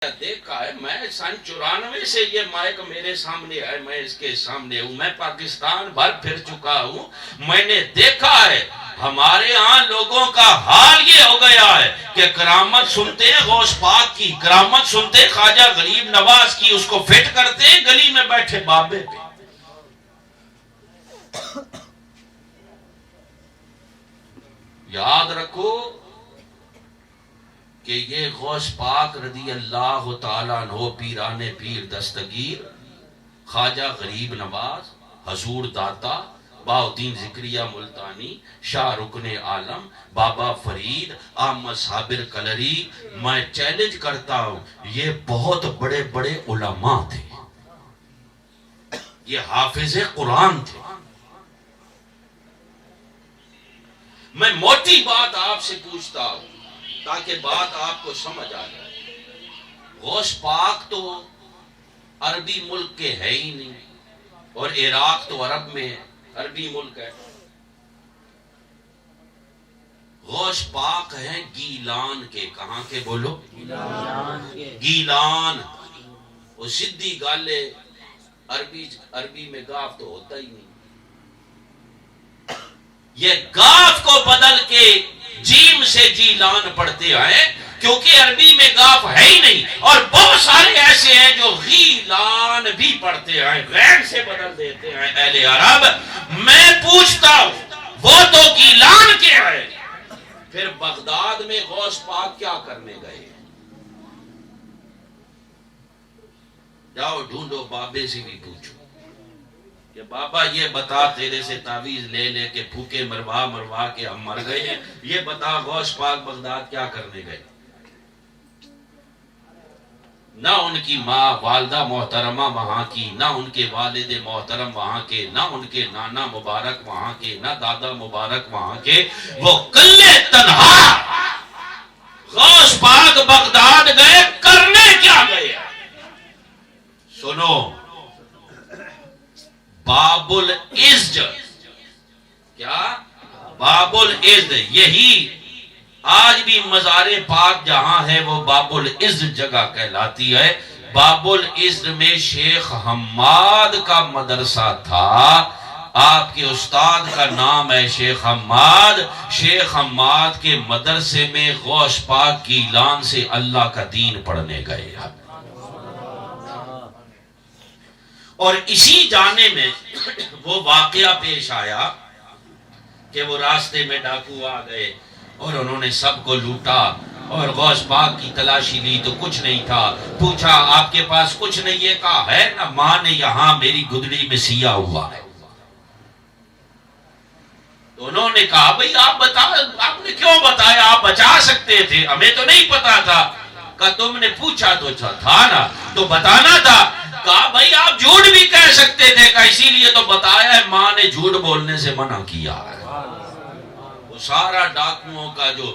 دیکھا ہے میں 94 سے یہ مائک میرے سامنے ہے، میں اس کے سامنے ہوں، میں پاکستان بھر پھر چکا ہوں، میں نے دیکھا ہے ہمارے ہاں لوگوں کا حال یہ ہو گیا ہے کہ کرامت سنتے ہیں غوث پاک کی، کرامت سنتے خواجہ غریب نواز کی، اس کو فٹ کرتے ہیں گلی میں بیٹھے بابے پہ۔ یاد رکھو کہ یہ غوث پاک رضی اللہ تعالیٰ عنہ پیران پیر دستگیر خواجہ غریب نواز، حضور داتا، بہاؤالدین ذکریہ ملتانی، شاہ رکن عالم، بابا فرید، احمد صابر کلری، میں چیلنج کرتا ہوں یہ بہت بڑے بڑے علماء تھے، یہ حافظ قرآن تھے۔ میں موٹی بات آپ سے پوچھتا ہوں تاکہ بات آپ کو سمجھ آ جائے۔ غوث پاک تو عربی ملک کے ہے ہی نہیں، اور عراق تو عرب میں عربی ملک ہے۔ غوث پاک ہیں گیلان کے، کہاں کے بولو؟ گیلان۔ وہ سدھی گالے، عربی میں گاف تو ہوتا ہی نہیں، یہ گاف کو بدل کے جیم سے جیلان پڑھتے ہیں کیونکہ عربی میں گاف ہے ہی نہیں، اور بہت سارے ایسے ہیں جو غیلان بھی پڑھتے ہیں، غیر سے بدل دیتے ہیں اہل عرب۔ میں پوچھتا ہوں وہ تو گیلان کے ہیں، پھر بغداد میں غوث پاک کیا کرنے گئے؟ جاؤ ڈھونڈو، بابے سے بھی پوچھو کہ بابا یہ بتا، تیرے سے تعویذ لے لے کے پھوکے مروا کے ہم مر گئے ہیں، یہ بتا غوث پاک بغداد کیا کرنے گئے؟ نہ ان کی ماں والدہ محترمہ وہاں کی، نہ ان کے والد محترم وہاں کے، نہ ان کے نانا مبارک وہاں کے، نہ دادا مبارک وہاں کے، وہ کلے تنہا غوث پاک بغداد گئے، کرنے کیا گئے؟ سنو، باب العزد، کیا؟ باب العزد، یہی آج بھی مزار پاک جہاں ہے وہ باب العزد جگہ کہلاتی ہے۔ باب العزد میں شیخ حماد کا مدرسہ تھا، آپ کے استاد کا نام ہے شیخ حماد۔ شیخ حماد کے مدرسے میں غوث پاک گیلان سے اللہ کا دین پڑھنے گئے، اور اسی جانے میں وہ واقعہ پیش آیا کہ وہ راستے میں ڈاکو آ گئے اور انہوں نے سب کو لوٹا، اور غوث پاک کی تلاشی لی تو کچھ نہیں تھا۔ پوچھا آپ کے پاس کچھ نہیں؟ یہ کہا ہے نا، ماں نے یہاں میری گدڑی میں سیا ہوا ہے۔ تو انہوں نے کہا بھئی آپ نے کیوں بتایا؟ آپ بچا سکتے تھے، ہمیں تو نہیں پتا تھا۔ کہا تم نے پوچھا تو تھا نا، تو بتانا تھا۔ کہا بھئی آپ جھوٹ بھی کہہ سکتے تھے، کہا اسی لیے تو بتایا ہے، ماں نے جھوٹ بولنے سے منع کیا ہے۔ وہ سارا ڈاکوؤں کا جو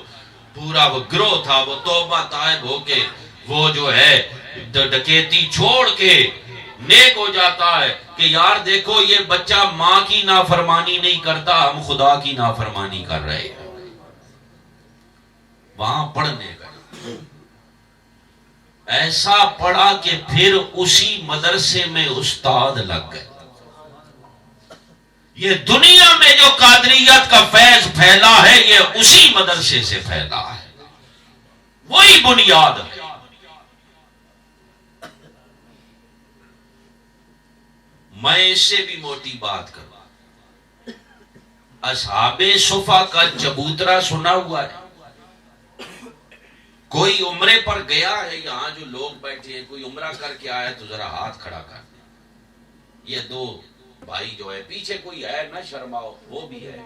پورا وہ گروہ تھا، وہ توبہ طائب ہو کے وہ جو ہے ڈکیتی چھوڑ کے نیک ہو جاتا ہے کہ یار دیکھو یہ بچہ ماں کی نافرمانی نہیں کرتا، ہم خدا کی نافرمانی کر رہے ہیں۔ وہاں پڑھنے گئے، ایسا پڑھا کہ پھر اسی مدرسے میں استاد لگ گئے۔ یہ دنیا میں جو قادریت کا فیض پھیلا ہے یہ اسی مدرسے سے پھیلا ہے، وہی بنیاد ہے۔ میں اس سے بھی موٹی بات کروں، اصحاب صفا کا چبوترا سنا ہوا ہے؟ کوئی عمرے پر گیا ہے؟ یہاں جو لوگ بیٹھے ہیں کوئی عمرہ کر کے آیا تو ذرا ہاتھ کھڑا کر دیں۔ یہ دو بھائی جو ہے، پیچھے کوئی ہے نہ شرماؤ، وہ بھی ہے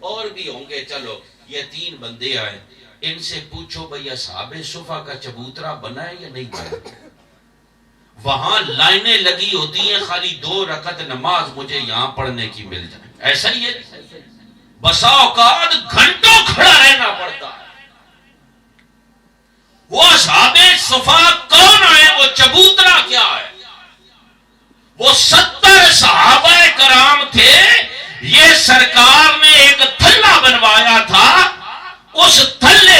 اور بھی ہوں گے، چلو یہ 3 بندے آئے، ان سے پوچھو بھئی اصحاب صفا کا چبوترا بنا ہے یا نہیں بنا؟ وہاں لائنیں لگی ہوتی ہیں، خالی 2 رکعت نماز مجھے یہاں پڑھنے کی مل جائے، ایسا ہی ہے؟ بسا اوقات گھنٹوں کھڑا رہنا پڑتا ہے۔ وہ اصحاب صفا کون ہے؟ وہ چبوترا کیا ہے؟ وہ 70 صحابہ کرام تھے، یہ سرکار نے ایک تھلا بنوایا تھا، اس تھلے